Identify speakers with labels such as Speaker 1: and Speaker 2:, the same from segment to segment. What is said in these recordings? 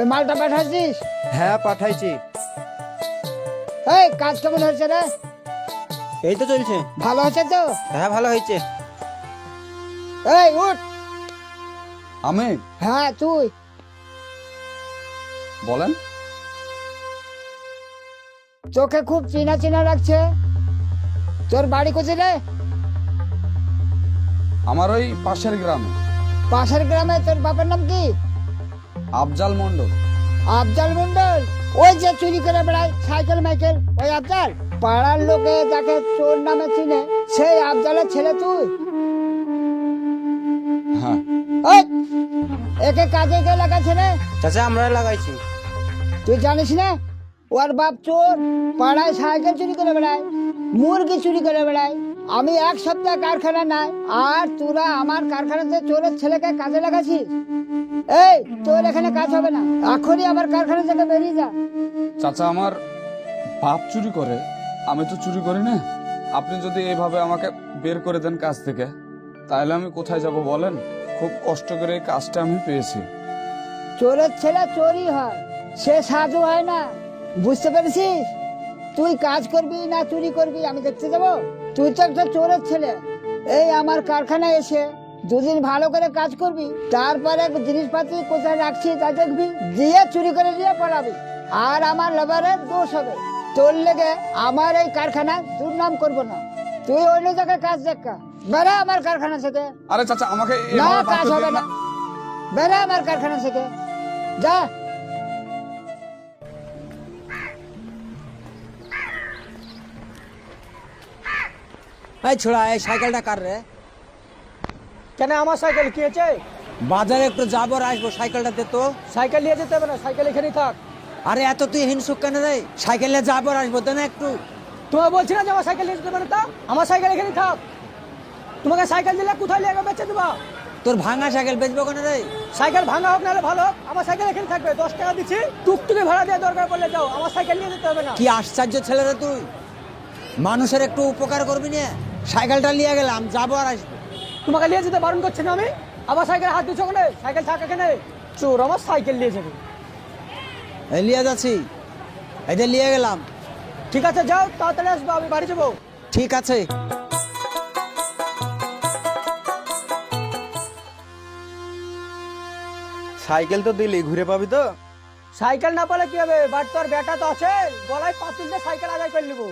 Speaker 1: ওই মালটা পাঠাইছিস?
Speaker 2: হ্যাঁ পাঠাইছি।
Speaker 1: এই কাজ কেমন হয়েছে রে?
Speaker 2: এই তো চলছে।
Speaker 1: ভালো হয়েছে তো?
Speaker 2: হ্যাঁ ভালো হয়েছে।
Speaker 1: এই উঠ।
Speaker 3: আমি?
Speaker 1: হ্যাঁ তুই।
Speaker 3: বলেন।
Speaker 1: তোকে খুব চেনা চেনা লাগছে। তোর বাড়ি কোথায় রে?
Speaker 3: আমার ওই পাশের গ্রামে।
Speaker 1: পাশের গ্রামে? তোর বাপের নাম কি?
Speaker 3: আফজাল মন্ডল।
Speaker 1: আফজাল মন্ডল? ওই যে চুরি করে বেড়ায় সাইকেল মাইকেল, ওই আফজাল? পাড়ার লোকে যাকে চোর নামে চিনে সেই আফজালের ছেলে তুই?
Speaker 3: হ্যাঁ।
Speaker 1: ওই একে কাজে কে লাগাচ্ছে রে?
Speaker 2: চাচা আমরা লাগাইছি।
Speaker 1: তুই জানিস না ওর বাপ চোর? পাড়ায় সাইকেল চুরি করে বেড়ায়, মুরগি চুরি করে বেড়ায়। আমি এক সপ্তাহ কারখানা নাই, আর তোরা আমার কারখানাতে চোরের ছেলেকে কাজে লাগাছিস? এই তোর এখানে কাজ হবে না, এখনই আমার কারখানা থেকে বেরিয়ে যা।
Speaker 3: চাচা আমার বাপ চুরি করে, আমি তো চুরি করি না। আপনি যদি এইভাবে আমাকে বের করে দেন কাজ থেকে, তাহলে আমি কোথায় যাব বলেন? খুব কষ্ট করে এই কাজটা আমি পেয়েছি।
Speaker 1: চোরের ছেলে চোরই হয়, সে সাজু হয় না, বুঝতে পেরেছিস? তুই কাজ করবি না চুরি করবি আমি দেখতে যাবো? তুই তো একটা চোরের ছেলে। এই আমার কারখানায় এসে দুদিন ভালো করে কাজ করবি, তারপরে জিনিসপাতি কোথায় রাখছি তা দেখবি, দিয়ে চুরি করে দিয়ে পালাবি, আর আমার লেবারের দোষ হবে। তোর লেগে আমার এই কারখানায় দুর্নাম করবো না। তুই অন্য জায়গায় কাজ দেখা, বেড়া আমার কারখানা থেকে।
Speaker 3: আরে চাচা আমাকে
Speaker 1: না
Speaker 3: এইভাবে
Speaker 1: কাজ
Speaker 3: বাঁচতে
Speaker 1: হবে
Speaker 3: দিন
Speaker 1: না, বেড়া আমার কারখানা থেকে যা।
Speaker 2: এই ছোড়া, এই সাইকেলটা কার রে?
Speaker 4: কেন আমার সাইকেল কি হয়েছে?
Speaker 2: বাজারে একটু যাবো আর আসবো, সাইকেলটা দে তো।
Speaker 4: সাইকেল নিয়ে যেতে হবে না, সাইকেল এখানেই থাক।
Speaker 2: আরে এত তুই হিংসুক কেন রে? সাইকেলে যাবো আর আসবো, দে না একটু।
Speaker 4: তোমায় বলছি না যে আমার সাইকেল নিয়ে যেতে পারে, তা আমার সাইকেল এখানেই থাক। তোমাকে সাইকেল দিলে কোথায় নিয়ে গিয়ে বেচে দেবা?
Speaker 2: তোর ভাঙা সাইকেল বেচবো কেন রে?
Speaker 4: সাইকেল ভাঙা হোক নাহলে ভালো হোক, আমার সাইকেল এখানে থাকবে। 10 টাকা দিচ্ছি, টুকটুকি ভাড়া দিয়ে দরকার পড়লে যাও, আমার সাইকেল নিয়ে যেতে হবে না।
Speaker 2: কি আশ্চর্য ছেলে রে তুই! মানুষের একটু উপকার করবি না? সাইকেলটা নিয়ে গেলাম, যাবো আর আসবো।
Speaker 4: তোমাকে নিয়ে যেতে বারণ করছি না আমি, আবার সাইকেল হাত দিচ্ছ কেন? সাইকেল থাক এখানে। চোর আমার সাইকেল নিয়ে যাবে।
Speaker 2: এই নিয়ে যাচ্ছি, এই যে নিয়ে গেলাম।
Speaker 4: ঠিক আছে যাও, তাড়াতাড়ি আসবো, আমি বাড়ি যাবো।
Speaker 2: ঠিক আছে। সাইকেল তো দিলি, ঘুরে পাবি তো?
Speaker 4: সাইকেল না পেলে কি হবে, বাট তোর বেটা তো আছে, গলায় পাতুল দিয়ে সাইকেল আদায় করে নিবো।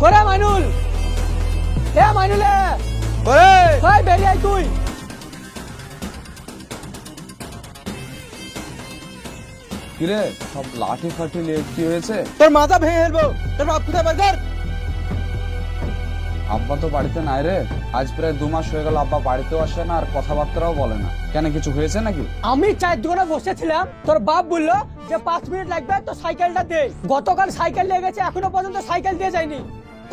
Speaker 4: করে মাইনুল, এ মাইনুল, ভাই বেরিয়ে আয় তুই।
Speaker 3: কিরে সব লাঠি ফাঠি নিয়ে কি হয়েছে?
Speaker 2: তোর মাথা ভেঙে ফেলবো। তোর বাপ কোথায় বাজার?
Speaker 3: আব্বা তো বাড়িতে নাই রে। আজ প্রায় 2 মাস হয়ে গেল আব্বা বাড়িতেও আসে না, আর কথাবার্তাও বলে না। কেন, কিছু হয়েছে নাকি?
Speaker 4: আমি চায়ের দোকানে বসেছিলাম, তোর বাপ বললো যে 5 মিনিট লাগবে তো সাইকেলটা দে। গতকাল সাইকেল নিয়ে গেছে, এখনো পর্যন্ত সাইকেল দিয়ে যায়নি।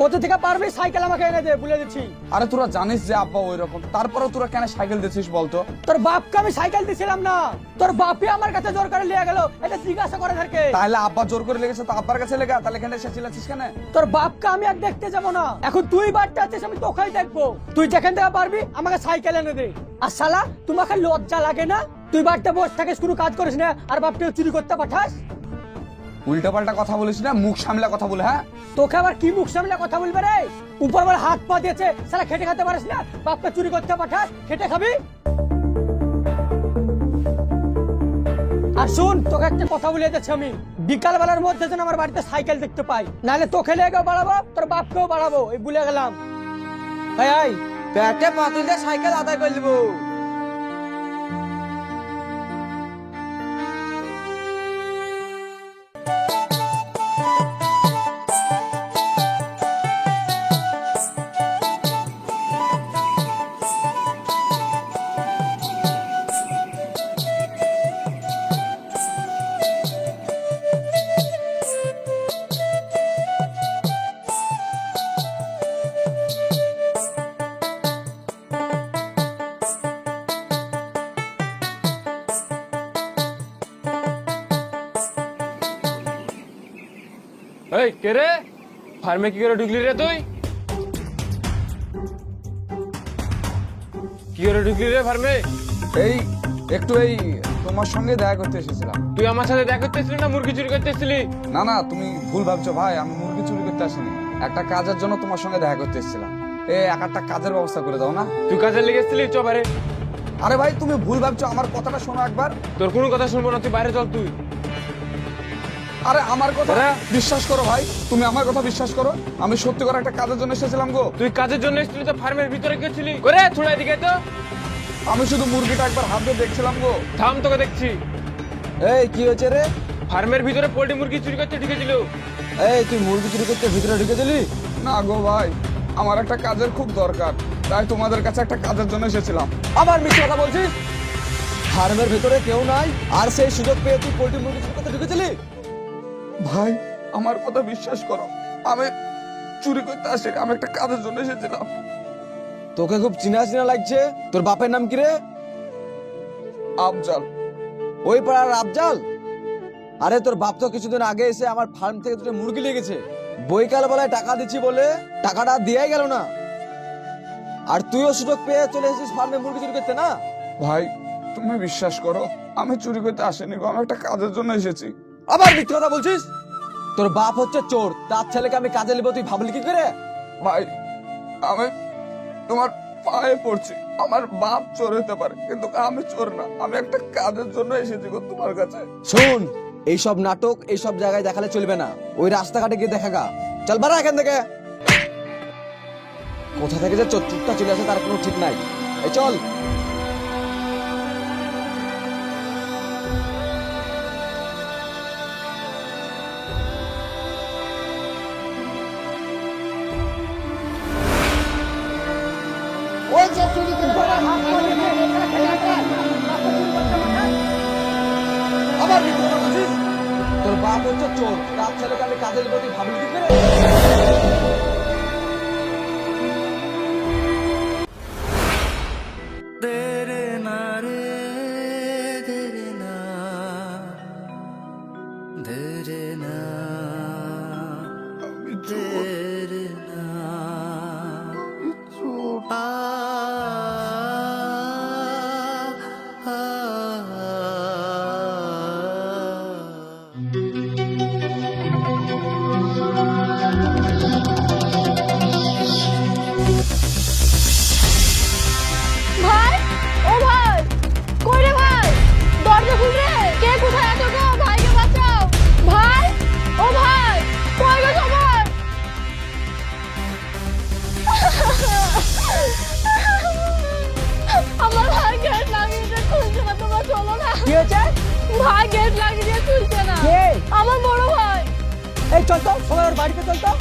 Speaker 4: কোথা থেকে পারবি সাইকেল আমাকে এনে দে, বলে দিচ্ছি।
Speaker 3: আরে তোরা জানিস যে আব্বা ওই রকম, তারপরেও তোরা কেন সাইকেল দিচ্ছিস বলতো?
Speaker 4: তোর বাপকে আমি সাইকেল দিছিলাম না, তোর বাপই আমার কাছে জোর করে নিয়ে গেল। এটা জিজ্ঞাসা করে থাকে।
Speaker 3: তাহলে আব্বা জোর করে লেগেছে তো আব্বার কাছে লেগা, তাহলে এখানে এসে চিল্লাচ্ছিস কেন?
Speaker 4: তোর বাপকে আমি আর দেখতে যাবো না, এখন তুই বাড়তে আছিস, আমি তোকেই দেখবো। তুই যেখান থেকে পারবি আমাকে সাইকেল এনে দে। আর শালা তোমাকে লজ্জা লাগে না? তুই বাড়তে বসে থাকিস, কোনো কাজ করিস না, আর বাপকে চুরি করতে পাঠাস।
Speaker 3: উল্টা পাল্টা কথা বলিস না, মুখ সামলা কথা বলে। হ্যাঁ
Speaker 4: তোকে আবার কি মুখ সামলে কথা বলবে রে? উপর বলে হাত পা দিয়েছে, শালা খেটে খেতে পারিস না, বাপকে চুরি করতে পাঠাস, খেটে খাবি। আর শুন, তোকে একটা কথা বলে যাচ্ছি আমি, বিকাল বেলার মধ্যে যেন আমার বাড়িতে সাইকেল দেখতে পাই, নাহলে তোকে লেগেও বাড়াবো, তোর বাপকেও বাড়াবো, এই ভুলে গেলাম। ভাই আই
Speaker 2: পেটে পাতুল দিয়ে সাইকেল আদায় করে দেবো।
Speaker 5: এই কে রে? ফার্মে কি করে ঢুকলি রে তুই? কি করে ঢুকলি রে ফার্মে?
Speaker 3: এই একটু এই তোমার সঙ্গে দেখা করতে এসেছিলাম।
Speaker 5: তুই আমার সাথে দেখা করতে এসেছিলি না মুরগি চুরি করতে এসেছিলি?
Speaker 3: না না, তুমি ভুল ভাবছো ভাই, আমি মুরগি চুরি করতে আসিনি। একটা কাজের জন্য তোমার সঙ্গে দেখা করতে এসেছিলাম। একটা কাজের ব্যবস্থা করে দাও না।
Speaker 5: তুই কাজে লেগে এসেছিলি? চ বাইরে।
Speaker 3: আরে ভাই তুমি ভুল ভাবছো, আমার কথাটা শোনো একবার।
Speaker 5: তোর কোনো কথা শুনবো না, তুই বাইরে চল তুই।
Speaker 3: আরে আমার কথা
Speaker 5: দাদা।
Speaker 3: বিশ্বাস করো ভাই, তুমি আমার কথা বিশ্বাস করো। আমি সত্যি করে একটা কাজের জন্য এসেছিলাম গো।
Speaker 5: তুই কাজের জন্য এসেছিলি তো ফার্মের ভিতরে গেছিলি করে থোড়া এদিকে তো।
Speaker 3: আমি শুধু মুরগিটা একবার হাত দিয়ে দেখছিলাম গো।
Speaker 5: থাম, তোকে দেখছি।
Speaker 2: এই কি হয়েছে রে?
Speaker 5: ফার্মের ভিতরে পোল্ট্রি মুরগি চুরি করতে ঢুকেছিল।
Speaker 2: এই তুই মুরগি চুরি করতে ভিতরে ঢুকে দিলি?
Speaker 3: না গো ভাই, আমার একটা কাজের খুব দরকার, তাই তোমাদের কাছে একটা কাজের জন্য এসেছিলাম।
Speaker 2: আবার মিথ্যে কথা বলছিস? ফার্মের ভেতরে কেউ নাই আর সেই সুযোগ পেয়ে তুই পোল্ট্রি মুরগি চুরি করতে ঢুকেছিলি?
Speaker 3: ভাই আমার কথা বিশ্বাস করো, আমি চুরি করতে আসিনি, আমি একটা কাজের জন্য এসেছিলাম।
Speaker 2: তোকে খুব চিনা চিনা লাগছে। তোর বাপের নাম কি রে?
Speaker 3: আফজাল।
Speaker 2: ওই পাড়ার আফজাল? আরে তোর বাপ তো কিছুদিন আগে এসে আমার ফার্ম থেকে দুটো মুরগি লেগেছে। বৈকাল বেলায় টাকা দিচ্ছি বলে টাকাটা দিয়াই গেল না, আর তুইও সুযোগ পেয়ে চলে এসেছিস ফার্মে মুরগি চুরি করতে না?
Speaker 3: ভাই তুমি বিশ্বাস করো, আমি চুরি করতে আসিনি গো, আমি একটা কাজের জন্য এসেছি।
Speaker 2: আবার মিথ্যে কথা বলছিস? তোর বাপ হচ্ছে চোর, তার ছেলেকে আমি কাজে নেবো তুই ভাবলি কি করে?
Speaker 3: ভাই আমি তোমার পায়ে পড়ছি, আমার বাপ চোর হতে পারে কিন্তু আমি চোর না, আমি একটা কাজের জন্য এসেছি গো তোমার কাছে।
Speaker 2: শোন, এইসব নাটক এইসব জায়গায় দেখালে চলবে না, ওই রাস্তাঘাটে গিয়ে দেখা গা। চল বাড়া এখান থেকে। কোথা থেকে যে চোরটা চলে আসে তার কোনো ঠিক নাই। এই চল।
Speaker 1: ওই যে চুরি করতে
Speaker 2: আবার মিথ্যে কথা বলছিস? তোর বাপ হচ্ছে চোর, তার ছেলেকে আমি কাজে নেবো তুই ভাবলি কি করে?
Speaker 3: আমি চোর।
Speaker 6: ভাই, ও ভাই, কই রে ভাই? দরজা খুল রে। কে কোথায় আছো গো? ভাইকে বাঁচাও। ভাই, ও ভাই, কই গো সবাই? আমার ভাই গেট লাগিয়ে দিয়ে খুলছে না, তোমরা চলো না।
Speaker 4: কি হয়েছে?
Speaker 6: ভাই গেট লাগিয়ে দিয়ে খুলছে না।
Speaker 4: কে?
Speaker 6: আমার বড় ভাই।
Speaker 4: এই চল তো, সবাই ওর বাড়িতে চল তো।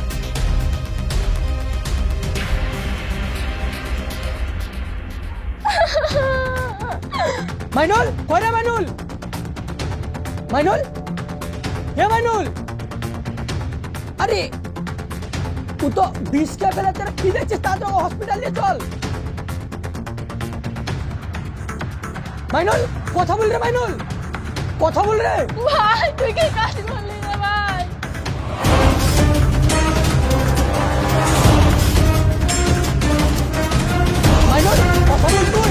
Speaker 4: মাইনুল, কই রে মাইনুল? মাইনুল, হে মাইনুল। আরে তুই তো বিষটা ফেলাতে কি দেখছিস? তাড়াতাড়ি হসপিটাল নিয়ে চল। মাইনুল, কথা বল রে মাইনুল, কথা বল রে।
Speaker 6: ভাই, তুই কি কাজ করলি রে ভাই?
Speaker 4: মাইনুল, কথা বল তুই।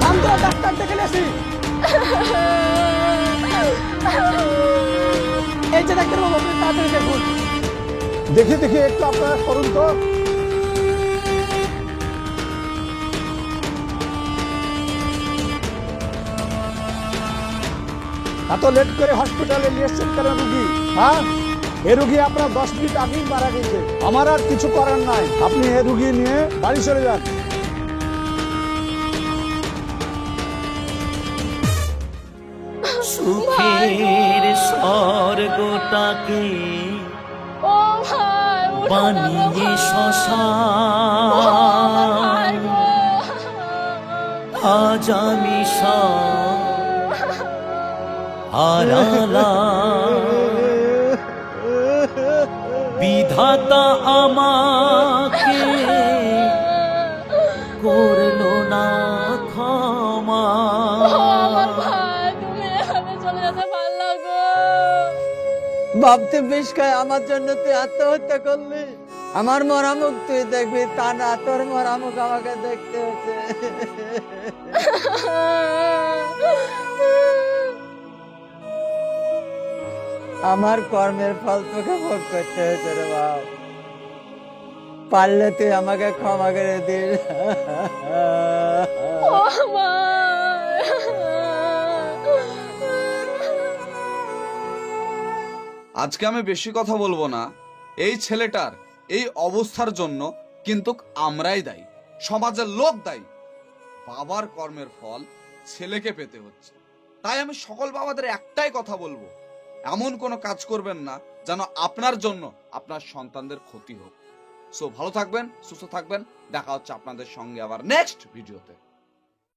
Speaker 4: আমরা ডাক্তার দেখে আসি। এই যে ডাক্তার বাবু, আপনি তাড়াতাড়ি দেখুন।
Speaker 7: দেখি দেখি একটু আপনারা করুন তো। এত লেট করে হসপিটালে নিয়ে এসছেন কেন রুগী? হ্যাঁ, এ রুগী আপনার 10 মিনিট আগেই মারা গেছে। আমার আর কিছু করার নাই, আপনি এ রুগী নিয়ে বাড়ি চলে যান।
Speaker 8: সুখের স্বর্গটাকে
Speaker 6: ও ভাই, উঠো না গো
Speaker 8: বানিয়ে
Speaker 6: ভাই।
Speaker 8: শ্মশান
Speaker 6: ভাই গো।
Speaker 8: আজ আমি সব হারালা বিধাতা আমাকে করলো না ক্ষমা।
Speaker 6: আমার ভাই, তুমি এভাবে চলে যেতে পারলা গো?
Speaker 1: ভাবতে বেশ খায় আমার জন্য তুই আত্মহত্যা করলি। আমার মরামুখ তুই দেখবি, তা না তোর মরামুখ আমাকে দেখতে হচ্ছে। আমার কর্মের ফল তোকে ভোগ করতে হয়েছে রে বাপ। পারলে তুই আমাকে ক্ষমা করে দিস।
Speaker 6: ও মা।
Speaker 3: আজকে আমি বেশি কথা বলবো না। এই ছেলেটার এই অবস্থার জন্য কিন্তু আমরাই দায়ী, সমাজের লোক দায়ী। বাবার কর্মের ফল ছেলেকে পেতে হচ্ছে। তাই আমি সকল বাবাদের একটাই কথা বলবো, এমন কোনো কাজ করবেন না যেন আপনার জন্য আপনার সন্তানদের ক্ষতি হোক। সো ভালো থাকবেন, সুস্থ থাকবেন, দেখা হচ্ছে আপনাদের সঙ্গে আবার নেক্সট ভিডিওতে।